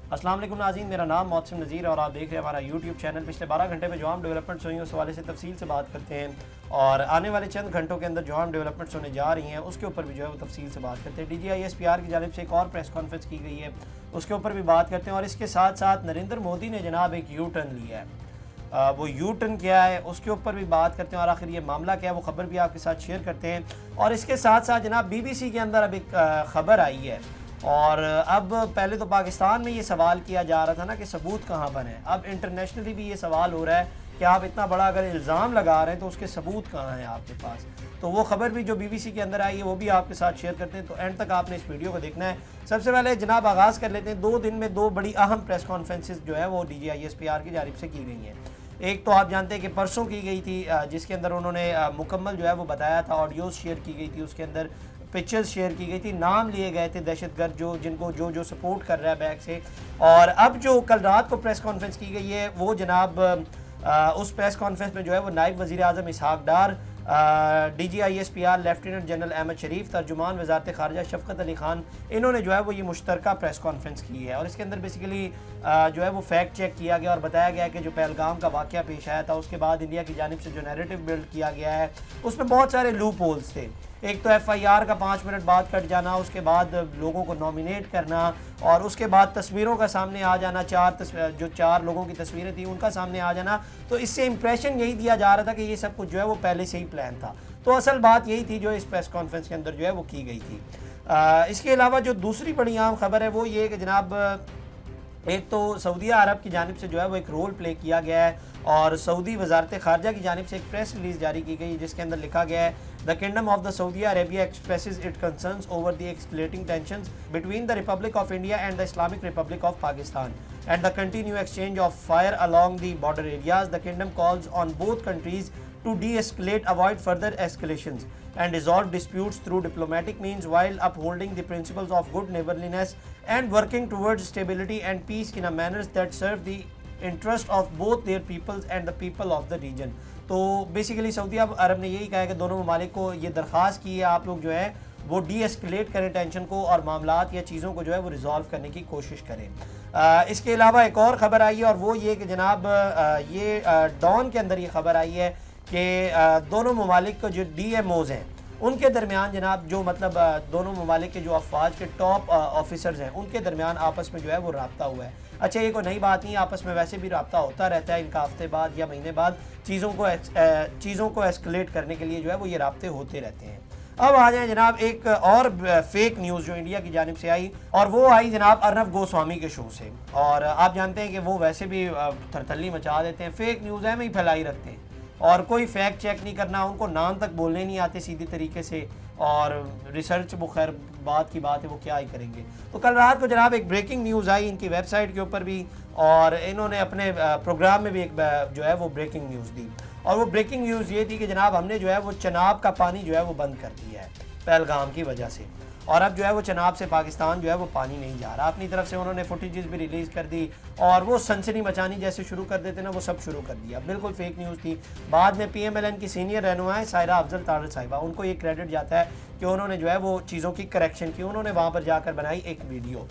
अस्सलाम वालेकुम नाज़रीन, मेरा नाम मोहसिन नज़ीर और आप देख रहे हैं हमारा यूट्यूब चैनल। पिछले 12 घंटे में जो हम डेवलपमेंट्स हुई हैं उस हवाले से तफसील से बात करते हैं और आने वाले चंद घंटों के अंदर जो हम डेवलपमेंट्स होने जा रही हैं उसके ऊपर भी जो है वो तफसील से बात करते हैं। DGISPR की जानिब से एक और प्रेस कॉन्फ्रेंस की गई है, उसके ऊपर भी बात करते हैं। और इसके साथ साथ नरेंद्र मोदी ने जनाब एक यू टर्न लिया है, वो यू टर्न क्या है उसके ऊपर भी बात करते हैं और आखिर ये मामला क्या है वो ख़बर भी आपके साथ शेयर करते हैं। और इसके साथ साथ जनाब BBC के अंदर अब एक ख़बर आई है और अब पहले तो पाकिस्तान में ये सवाल किया जा रहा था ना कि सबूत कहाँ पर हैं, अब इंटरनेशनली भी ये सवाल हो रहा है कि आप इतना बड़ा अगर इल्ज़ाम लगा रहे हैं तो उसके सबूत कहाँ हैं आपके पास। तो वो ख़बर भी जो BBC के अंदर आई है वो भी आपके साथ शेयर करते हैं, तो एंड तक आपने इस वीडियो को देखना है। सबसे पहले जनाब आगाज़ कर लेते हैं, 2 दिन में 2 बड़ी अहम प्रेस कॉन्फ्रेंसेस जो है वो DGISPR की जानिब से की गई हैं। एक तो आप जानते हैं कि परसों की गई थी जिसके अंदर उन्होंने मुकम्मल जो है वो बताया था, ऑडियोज़ शेयर की गई थी, उसके अंदर पिक्चर्स शेयर की गई थी, नाम लिए गए थे दहशतगर्द जिनको जो सपोर्ट कर रहा है बैक से। और अब जो कल रात को प्रेस कॉन्फ्रेंस की गई है वो जनाब उस प्रेस कॉन्फ्रेंस में जो है वो नायब वज़ीर आज़म इसहाक डार, DGISPR लेफ्टिनेंट जनरल अहमद शरीफ, तर्जुमान वज़ारत ख़ारजा शफ़क़त अली ख़ान, इन्होंने जो है वो ये मुश्तरका प्रेस कॉन्फ्रेंस की है। और इसके अंदर बेसिकली जो है वो फैक्ट चेक किया गया और बताया गया कि जो पहलगाम का वाक़या पेश आया था उसके बाद इंडिया की जानिब से जो नैरेटिव बिल्ड किया गया है उसमें बहुत सारे लूप होल्स थे। एक तो FIR का 5 मिनट बाद कट जाना, उसके बाद लोगों को नॉमिनेट करना और उसके बाद तस्वीरों का सामने आ जाना, जो 4 लोगों की तस्वीरें थी उनका सामने आ जाना। तो इससे इंप्रेशन यही दिया जा रहा था कि ये सब कुछ जो है वो पहले से ही प्लान था। तो असल बात यही थी जो इस प्रेस कॉन्फ्रेंस के अंदर जो है वो की गई थी। इसके अलावा जो दूसरी बड़ी अहम खबर है वो ये कि जनाब एक तो सऊदी अरब की जानिब से जो है वो एक रोल प्ले किया गया है और सऊदी वज़ारत ख़ारजा की जानिब से एक प्रेस रिलीज़ जारी की गई जिसके अंदर लिखा गया है, the kingdom of the Saudi Arabia expresses it concerns over the escalating tensions between the Republic of India and the Islamic Republic of Pakistan and the continued exchange of fire along the border areas. The kingdom calls on both countries to de-escalate, avoid further escalations and resolve disputes through diplomatic means while upholding the principles of good neighborliness and working towards stability and peace in a manner that serve the interest of both their peoples and the people of the region. तो basically Saudi अरब ने यही कहा है कि दोनों ममालिक को ये दरख्वास्त की है आप लोग जो है वो डी एस्केलेट करें टेंशन को और मामलात या चीज़ों को जो है वो रिजॉल्व करने की कोशिश करें। इसके अलावा एक और ख़बर आई है और वो ये कि जनाब ये डॉन के अंदर ये ख़बर आई है कि दोनों ममालिक को जो DMOs हैं उनके दरमियान जनाब जो मतलब दोनों ममालिक के जो अफवाज के टॉप ऑफिसर्स हैं उनके दरमियान आपस में जो है वो रब्ता हुआ है। अच्छा ये कोई नई बात नहीं है, आपस में वैसे भी रब्ता होता रहता है, इनका हफ्ते बाद या महीने बाद चीज़ों को एस्केलेट करने के लिए जो है वो ये रब्ते होते रहते हैं। अब आ जाए जनाब एक और फेक न्यूज़ जो इंडिया की जानिब से आई और वो आई जनाब अर्नब गोस्वामी के शो से। और आप जानते हैं कि वो वैसे भी थरथल्ली मचा देते हैं, फेक न्यूज़ है में ही फैलाई रखते हैं और कोई फैक्ट चेक नहीं करना, उनको नाम तक बोलने नहीं आते सीधे तरीके से और रिसर्च वो खैर बात की बात है वो क्या ही करेंगे। तो कल रात को जनाब एक ब्रेकिंग न्यूज़ आई इनकी वेबसाइट के ऊपर भी और इन्होंने अपने प्रोग्राम में भी एक जो है वो ब्रेकिंग न्यूज़ दी और वो ब्रेकिंग न्यूज़ ये थी कि जनाब हमने जो है वो चनाब का पानी जो है वो बंद कर दिया है पहलगाम की वजह से और अब जो है वो चनाब से पाकिस्तान जो है वो पानी नहीं जा रहा। अपनी तरफ से उन्होंने फुटेजेस भी रिलीज़ कर दी और वो सनसनी मचानी जैसे शुरू कर देते ना वो सब शुरू कर दिया, बिल्कुल फेक न्यूज़ थी। बाद में PMLN की सीनियर रहनुमा है सायरा अफजल तारड़ साहिबा, उनको ये क्रेडिट जाता है कि उन्होंने जो है वो चीज़ों की करेक्शन की, उन्होंने वहाँ पर जाकर बनाई एक वीडियो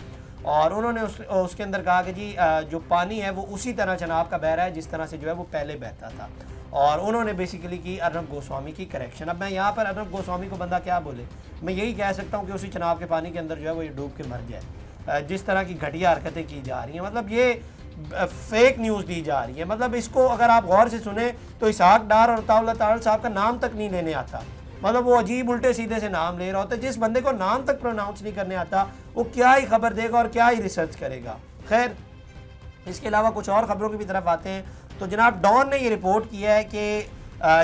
और उन्होंने उसके अंदर कहा कि जी जो पानी है वो उसी तरह चनाब का बह रहा है जिस तरह से जो है वो पहले बहता था और उन्होंने बेसिकली की अर्नब गोस्वामी की करेक्शन। अब मैं यहाँ पर अर्नब गोस्वामी को बंदा क्या बोले, मैं यही कह सकता हूँ कि उसी चनाब के पानी के अंदर जो है वो ये डूब के मर जाए, जिस तरह की घटिया हरकतें की जा रही हैं, मतलब ये फेक न्यूज़ दी जा रही है। मतलब इसको अगर आप गौर से सुने तो इसहाक डार और अताउल्लाह तारड़ साहब का नाम तक नहीं लेने आता, मतलब वो अजीब उल्टे सीधे से नाम ले रहा होता है। जिस बंदे को नाम तक प्रोनाउंस नहीं करने आता वो क्या ही खबर देगा और क्या ही रिसर्च करेगा। खैर इसके अलावा कुछ और ख़बरों की भी तरफ आते हैं तो जनाब डॉन ने ये रिपोर्ट किया है कि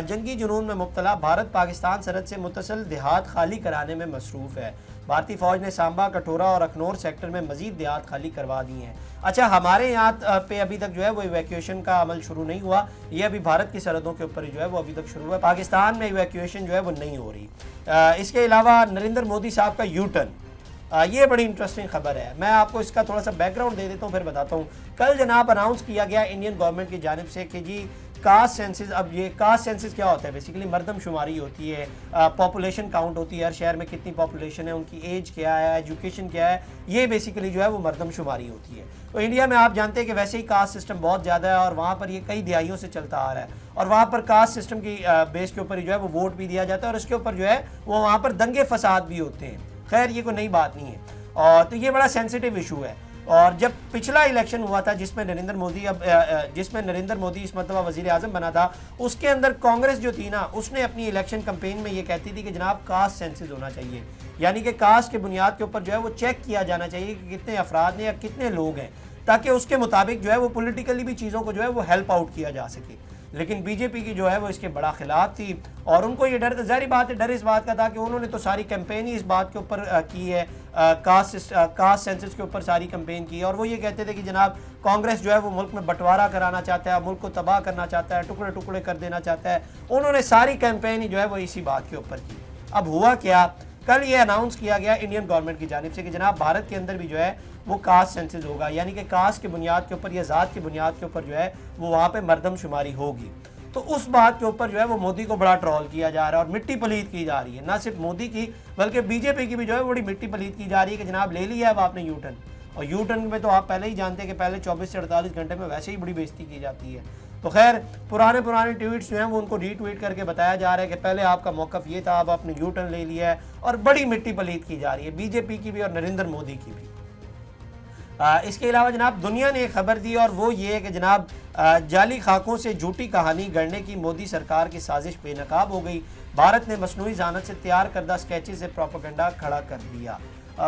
जंगी जुनून में मुब्तला भारत पाकिस्तान सरहद से मुतसल देहात खाली कराने में मसरूफ़ है। भारतीय फ़ौज ने सांबा, कठोरा और अखनौर सेक्टर में मज़ीद देहात खाली करवा दी हैं। अच्छा हमारे यहाँ पे अभी तक जो है वो इवैक्यूएशन का अमल शुरू नहीं हुआ, ये अभी भारत की सरहदों के ऊपर जो है वो अभी तक शुरू हुआ, पाकिस्तान में इवैक्यूएशन जो है वो नहीं हो रही। इसके अलावा नरेंद्र मोदी साहब का यू टर्न, ये बड़ी इंटरेस्टिंग खबर है, मैं आपको इसका थोड़ा सा बैकग्राउंड दे देता हूँ फिर बताता हूँ। कल जनाब अनाउंस किया गया इंडियन गवर्नमेंट की जानिब से कि जी کاسٹ سینسز، اب یہ کاسٹ سینسز کیا ہوتا ہے؟ بیسیکلی مردم شماری ہوتی ہے، پاپولیشن کاؤنٹ ہوتی ہے، ہر شہر میں کتنی پاپولیشن ہے، ان کی ایج کیا ہے، ایجوکیشن کیا ہے، یہ بیسیکلی جو ہے وہ مردم شماری ہوتی ہے۔ تو انڈیا میں آپ جانتے ہیں کہ ویسے ہی کاسٹ سسٹم بہت زیادہ ہے، اور وہاں پر یہ کئی دہائیوں سے چلتا آ رہا ہے، اور وہاں پر کاسٹ سسٹم کی بیس کے اوپر جو ہے وہ ووٹ بھی دیا جاتا ہے، اور اس کے اوپر جو ہے وہ وہاں پر دنگے فساد بھی ہوتے ہیں۔ خیر یہ کوئی نئی بات نہیں ہے، اور تو یہ بڑا سینسیٹیو ایشو ہے۔ اور جب پچھلا الیکشن ہوا تھا جس میں نریندر مودی اس مرتبہ وزیر اعظم بنا تھا، اس کے اندر کانگریس جو تھی نا، اس نے اپنی الیکشن کمپین میں یہ کہتی تھی کہ جناب کاسٹ سینسز ہونا چاہیے، یعنی کہ کاسٹ کے بنیاد کے اوپر جو ہے وہ چیک کیا جانا چاہیے کہ کتنے افراد ہیں یا کتنے لوگ ہیں، تاکہ اس کے مطابق جو ہے وہ پولیٹیکلی بھی چیزوں کو جو ہے وہ ہیلپ آؤٹ کیا جا سکے۔ لیکن بی جے پی کی جو ہے وہ اس کے بڑا خلاف تھی، اور ان کو یہ ڈر، ظاہری بات ہے ڈر اس بات کا تھا کہ انہوں نے تو ساری کیمپین ہی اس بات کے اوپر کی ہے، کاسٹ سینسس کے اوپر ساری کیمپین کی ہے، اور وہ یہ کہتے تھے کہ جناب کانگریس جو ہے وہ ملک میں بٹوارا کرانا چاہتا ہے، ملک کو تباہ کرنا چاہتا ہے، ٹکڑے ٹکڑے کر دینا چاہتا ہے۔ انہوں نے ساری کیمپین ہی جو ہے وہ اسی بات کے اوپر کی۔ اب ہوا کیا، کل یہ اناؤنس کیا گیا انڈین گورنمنٹ کی جانب سے کہ جناب بھارت کے اندر بھی جو ہے وہ کاسٹ سینسز ہوگا، یعنی کہ کاسٹ کی بنیاد کے اوپر یا ذات کی بنیاد کے اوپر جو ہے وہ وہاں پہ مردم شماری ہوگی۔ تو اس بات کے اوپر جو ہے وہ مودی کو بڑا ٹرول کیا جا رہا ہے، اور مٹی پلیت کی جا رہی ہے، نہ صرف مودی کی بلکہ بی جے پی کی بھی جو ہے بڑی مٹی پلیت کی جا رہی ہے کہ جناب لے لیا ہے آپ نے یو ٹرن، اور یو ٹرن میں تو آپ پہلے ہی جانتے ہیں کہ پہلے 24 سے 48 گھنٹے میں ویسے ہی بڑی بےزتی کی جاتی ہے۔ تو خیر پرانے ٹویٹس جو ہیں وہ ان کو ری ٹویٹ کر کے بتایا جا رہا ہے کہ پہلے آپ کا موقف یہ تھا، اب آپ نے یو ٹرن لے لیا ہے، اور بڑی مٹی پلیت کی جا رہی ہے بی جے پی کی بھی اور نریندر مودی کی بھی۔ اس کے علاوہ جناب دنیا نے ایک خبر دی، اور وہ یہ ہے کہ جناب جعلی خاکوں سے جھوٹی کہانی گڑھنے کی مودی سرکار کی سازش بے نقاب ہو گئی، بھارت نے مصنوعی ذہانت سے تیار کردہ اسکیچز سے پروپیگنڈا کھڑا کر دیا۔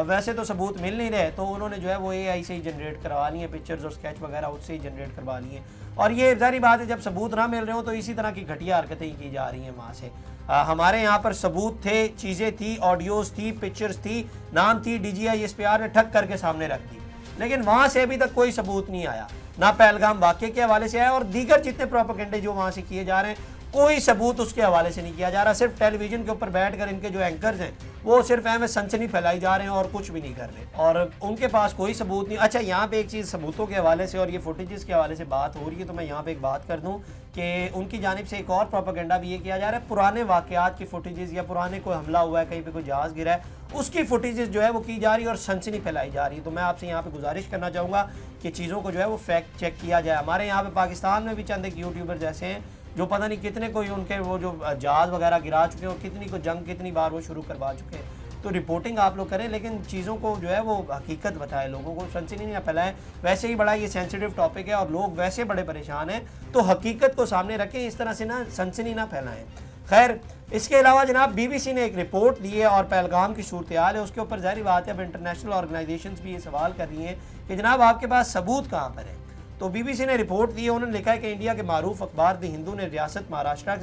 ویسے تو ثبوت مل نہیں رہے، تو انہوں نے جو ہے وہ اے آئی سے ہی جنریٹ کروا لی ہیں پکچرز اور اسکیچ وغیرہ، اس سے ہی جنریٹ کروا لی ہیں، اور یہ ظاہری بات ہے جب ثبوت نہ مل رہے ہوں تو اسی طرح کی گھٹیا حرکتیں کی جا رہی ہیں وہاں سے۔ ہمارے یہاں پر ثبوت تھے، چیزیں تھی، آڈیوز تھی، پکچرز تھی، نام تھی، D G I S P R نے ٹھک کر کے سامنے رکھ دی، لیکن وہاں سے ابھی تک کوئی ثبوت نہیں آیا، نہ پہلگام واقعے کے حوالے سے آیا، اور دیگر جتنے پروپیگنڈے جو وہاں سے کیے جا رہے ہیں کوئی ثبوت اس کے حوالے سے نہیں کیا جا رہا، صرف ٹیلی ویژن کے اوپر بیٹھ کر ان کے جو اینکرز ہیں وہ صرف اہم سنسنی پھیلائی جا رہے ہیں اور کچھ بھی نہیں کر رہے، اور ان کے پاس کوئی ثبوت نہیں۔ اچھا یہاں پہ ایک چیز ثبوتوں کے حوالے سے اور یہ فوٹیجز کے حوالے سے بات ہو رہی ہے، تو میں یہاں پہ ایک بات کر دوں کہ ان کی جانب سے ایک اور پروپیگنڈا بھی یہ کیا جا رہا ہے، پرانے واقعات کی فوٹیجز یا پرانے کوئی حملہ ہوا ہے، کہیں پہ کوئی جہاز گرا ہے، اس کی فوٹیجز جو ہے وہ کی جا رہی ہے اور سنسنی پھیلائی جا رہی ہے۔ تو میں آپ سے یہاں پہ گزارش کرنا چاہوں گا کہ چیزوں کو جو ہے وہ فیکٹ چیک کیا جائے۔ ہمارے یہاں پہ پاکستان میں بھی چند ایک یوٹیوبرز ایسے ہیں جو پتہ نہیں کتنے کوئی ان کے وہ جو جہاز وغیرہ گرا چکے ہیں، اور کتنی کو جنگ کتنی بار وہ شروع کروا چکے ہیں۔ تو رپورٹنگ آپ لوگ کریں، لیکن چیزوں کو جو ہے وہ حقیقت بتائیں، لوگوں کو سنسنی نہ پھیلائیں۔ ویسے ہی بڑا یہ سینسیٹیو ٹاپک ہے اور لوگ ویسے بڑے پریشان ہیں، تو حقیقت کو سامنے رکھیں، اس طرح سے نہ سنسنی نہ پھیلائیں۔ خیر اس کے علاوہ جناب بی بی سی نے ایک رپورٹ دی ہے، اور پہلگام کی صورتحال ہے اس کے اوپر ظاہری بات ہے اب انٹرنیشنل آرگنائزیشنز بھی یہ سوال کر رہی ہیں کہ جناب آپ کے پاس ثبوت کہاں پر ہے۔ تو بی بی سی نے رپورٹ دی ہے، انہوں نے لکھا ہے کہ انڈیا کے معروف اخبار دی ہندو نے ریاست مہاراشٹرا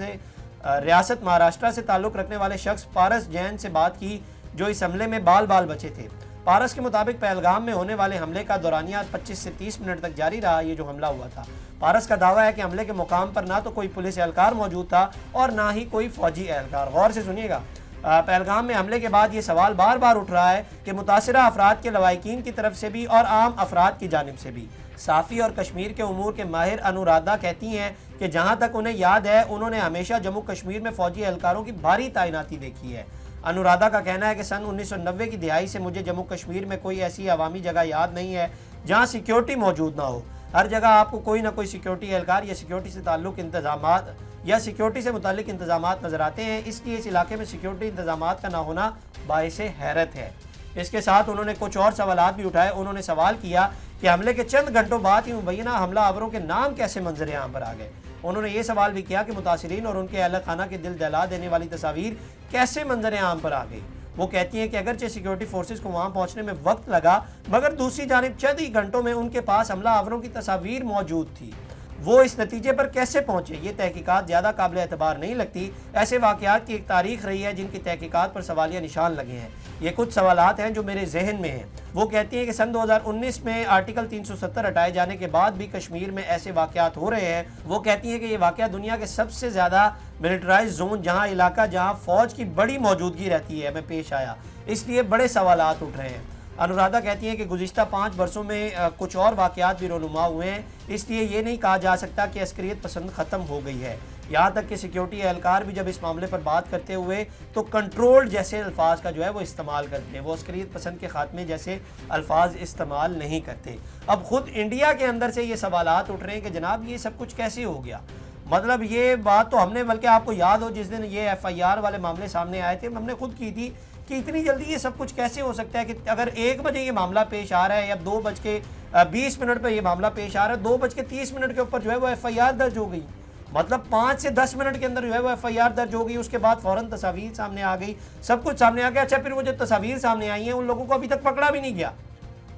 سے تعلق رکھنے والے شخص پارس جین سے بات کی جو اس حملے میں بال بچے تھے۔ پارس کے مطابق پہلگام میں ہونے والے حملے کا دورانیہ 25 سے 30 منٹ تک جاری رہا، یہ جو حملہ ہوا تھا۔ پارس کا دعویٰ ہے کہ حملے کے مقام پر نہ تو کوئی پولیس اہلکار موجود تھا اور نہ ہی کوئی فوجی اہلکار۔ غور سے سنیے گا، پہلگام میں حملے کے بعد یہ سوال بار بار اٹھ رہا ہے کہ متاثرہ افراد کے لواحقین کی طرف سے بھی اور عام افراد کی جانب سے بھی۔ صافی اور کشمیر کے امور کے ماہر انورادھا کہتی ہیں کہ جہاں تک انہیں یاد ہے انہوں نے ہمیشہ جموں کشمیر میں فوجی اہلکاروں کی بھاری تعیناتی دیکھی ہے۔ انورادھا کا کہنا ہے کہ سن 1990 کی دہائی سے مجھے جموں کشمیر میں کوئی ایسی عوامی جگہ یاد نہیں ہے جہاں سیکیورٹی موجود نہ ہو۔ ہر جگہ آپ کو کوئی نہ کوئی سیکیورٹی اہلکار یا سیکیورٹی سے متعلق انتظامات نظر آتے ہیں، اس لیے اس علاقے میں سیکیورٹی انتظامات کا نہ ہونا باعث حیرت ہے۔ اس کے ساتھ انہوں نے کچھ اور سوالات بھی اٹھائے۔ انہوں نے سوال کیا کہ حملے کے چند گھنٹوں بعد ہی مبینہ حملہ آوروں کے نام کیسے منظر عام پر آ گئے۔ انہوں نے یہ سوال بھی کیا کہ متاثرین اور ان کے اہل خانہ کے دل دہلا دینے والی تصاویر کیسے منظر عام پر آ گئی۔ وہ کہتی ہیں کہ اگرچہ سیکیورٹی فورسز کو وہاں پہنچنے میں وقت لگا، مگر دوسری جانب چند ہی گھنٹوں میں ان کے پاس حملہ آوروں کی تصاویر موجود تھی۔ وہ اس نتیجے پر کیسے پہنچے، یہ تحقیقات زیادہ قابل اعتبار نہیں لگتی۔ ایسے واقعات کی ایک تاریخ رہی ہے جن کی تحقیقات پر سوالیہ نشان لگے ہیں۔ یہ کچھ سوالات ہیں جو میرے ذہن میں ہیں۔ وہ کہتی ہیں کہ سن 2019 میں آرٹیکل 370 ہٹائے جانے کے بعد بھی کشمیر میں ایسے واقعات ہو رہے ہیں۔ وہ کہتی ہیں کہ یہ واقعہ دنیا کے سب سے زیادہ ملٹرائز زون جہاں فوج کی بڑی موجودگی رہتی ہے میں پیش آیا، اس لیے بڑے سوالات اٹھ رہے ہیں۔ अनुराधा कहती हैं कि गुज़िश्ता 5 बरसों में कुछ और वाक़यात भी रोनुमा हुए हैं, इसलिए ये नहीं कहा जा सकता कि अस्करियत पसंद ख़त्म हो गई है। यहाँ तक कि सिक्योरिटी एहलकार भी जब इस मामले पर बात करते हुए तो कंट्रोल्ड जैसे अल्फाज का जो है वो इस्तेमाल करते हैं, वो अस्करियत पसंद के ख़ात्मे जैसे अल्फाज इस्तेमाल नहीं करते। अब ख़ुद इंडिया के अंदर से ये सवालात उठ रहे हैं कि जनाब ये सब कुछ कैसे हो गया। मतलब ये बात तो हमने, बल्कि आपको याद हो जिस दिन ये FIR वाले मामले सामने आए थे, हमने खुद की थी कि इतनी जल्दी ये सब कुछ कैसे हो सकता है कि अगर 1 बजे ये मामला पेश आ रहा है या 2:20 पर ये मामला पेश आ रहा है, 2:30 के ऊपर जो है वो FIR दर्ज हो गई। मतलब 5 से 10 मिनट के अंदर जो है वो FIR दर्ज हो गई। उसके बाद फ़ौरन तस्वीर सामने आ गई, सब कुछ सामने आ गया। अच्छा, फिर वो जो तस्वीर सामने आई हैं उन लोगों को अभी तक पकड़ा भी नहीं गया।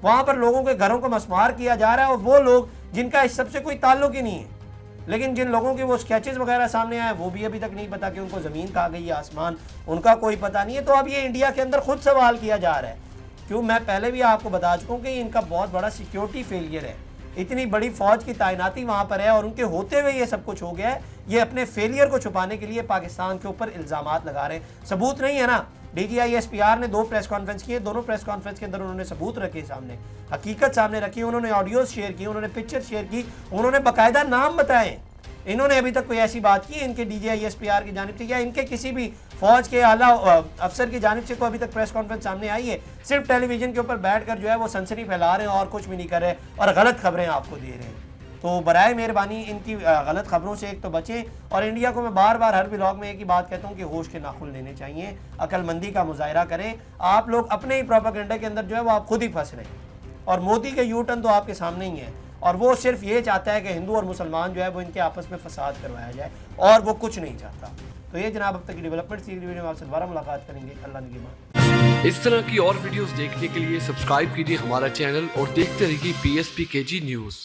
वहाँ पर लोगों के घरों को मस्मार किया जा रहा है, और वो लोग जिनका इस सबसे कोई ताल्लुक ही नहीं है। लेकिन जिन लोगों के वो स्केचेस वगैरह सामने आए वो भी अभी तक नहीं पता कि उनको ज़मीन कहाँ गई या आसमान, उनका कोई पता नहीं है। तो अब ये इंडिया के अंदर खुद सवाल किया जा रहा है, क्यों मैं पहले भी आपको बता चुका हूँ कि इनका बहुत बड़ा सिक्योरिटी फेलियर है। इतनी बड़ी फ़ौज की तैनाती वहाँ पर है और उनके होते हुए ये सब कुछ हो गया है। ये अपने फेलियर को छुपाने के लिए पाकिस्तान के ऊपर इल्ज़ामात लगा रहे हैं। सबूत नहीं है ना। DGI SPR ने 2 प्रेस कॉन्फ्रेंस किए, दोनों प्रेस कॉन्फ्रेंस के अंदर उन्होंने सबूत रखे सामने, हकीकत सामने रखी, उन्होंने ऑडियोज शेयर की, उन्होंने पिक्चर शेयर की, उन्होंने बाकायदा नाम बताए। इन्होंने अभी तक कोई ऐसी बात की इनके DGI SPR की जानिब से या इनके किसी भी फौज के आला अफसर की जानिब से कोई अभी तक प्रेस कॉन्फ्रेंस सामने आई है? सिर्फ टेलीविजन के ऊपर बैठकर जो है वो सनसनी फैला रहे हैं और कुछ भी नहीं कर रहे और गलत खबरें आपको दे रहे हैं। तो बराए मेहरबानी इनकी गलत खबरों से एक तो बचें। और इंडिया को मैं बार बार हर व्लॉग में एक ही बात कहता हूँ कि होश के नाखुन लेने चाहिए, अक्लमंदी का मुजाहरा करें। आप लोग अपने ही प्रोपेगेंडा के अंदर जो है वो आप खुद ही फंस रहे हैं, और मोदी के U-टर्न तो आपके सामने ही है, और वो सिर्फ ये चाहता है कि हिंदू और मुसलमान जो है वो इनके आपस में फसाद करवाया जाए, और वो कुछ नहीं चाहता। तो ये जनाब अब तक की डेवलपमेंट थी। वीडियो में आपसे दोबारा मुलाकात करेंगे। अल्लाह निगहबान। इस तरह की और वीडियोस देखने के लिए सब्सक्राइब कीजिए हमारा चैनल और देखते रहिए PSPKG न्यूज़।